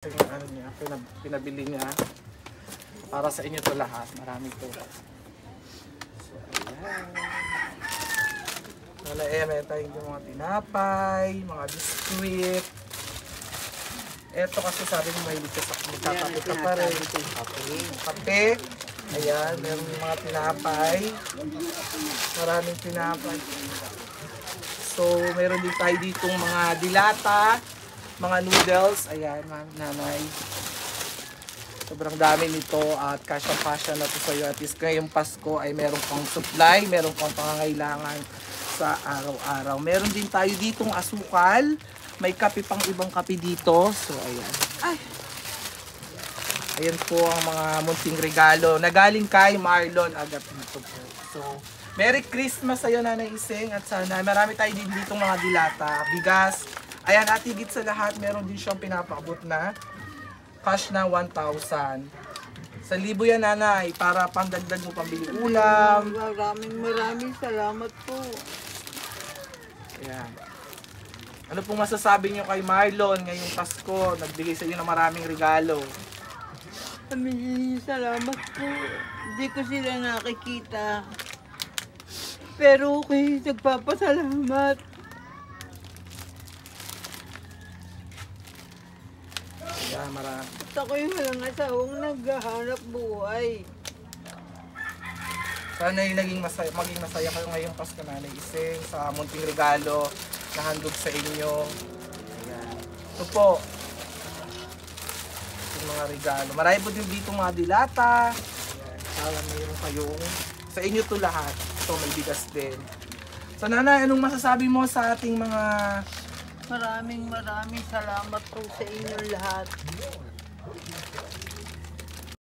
Yung ano niya, pinabili niya para sa inyo to lahat. Marami to. So, ayan. Wala meron tayong mga tinapay, mga biskuit. Eto kasi sabi mo mahilig ka sa magkakape ka pa rin. Kape. Ayan, meron mga tinapay. Maraming tinapay. So, meron din tayo ditong mga dilata, mga noodles. Ayan, nanay. Sobrang dami nito at kasyang-kasya na ito sa'yo. At least ngayong Pasko ay meron pang supply, meron pang pangangailangan sa araw-araw. Meron din tayo ditong asukal. May kape pang ibang kape dito. So, ayan. Ay! Ayan po ang mga munting regalo na galing kay Marlon agad dito po. So, Merry Christmas sa'yo, Nanay Iseng. At sana marami tayo din ditong mga dilata, bigas. Ayan, at higit sa lahat, meron din siyang pinapakabot na cash na 1,000. Sa libo yan, Nanay, para pandagdag mo pambili ulam. Maraming salamat po. Ayan. Ano pong masasabi niyo kay Marlon ngayong Pasko? Nagbigay sa iyo ng maraming regalo. Salamat po. Hindi ko sila nakikita. Pero okay, nagpapasalamat. Ayan, marami. At ako'y walang asawang naghahanap buhay. Sana yung maging masaya kayo ngayong Pasko, Nanay Iseng, sa munting regalo na handog sa inyo. Ayan. Ito po. Yung mga regalo. Marami po din dito mga dilata. Ayan. Sana mayroon kayong sa inyo to lahat. Ito may bigas din. So, Nanay, anong masasabi mo sa ating mga Maraming salamat po sa inyo lahat.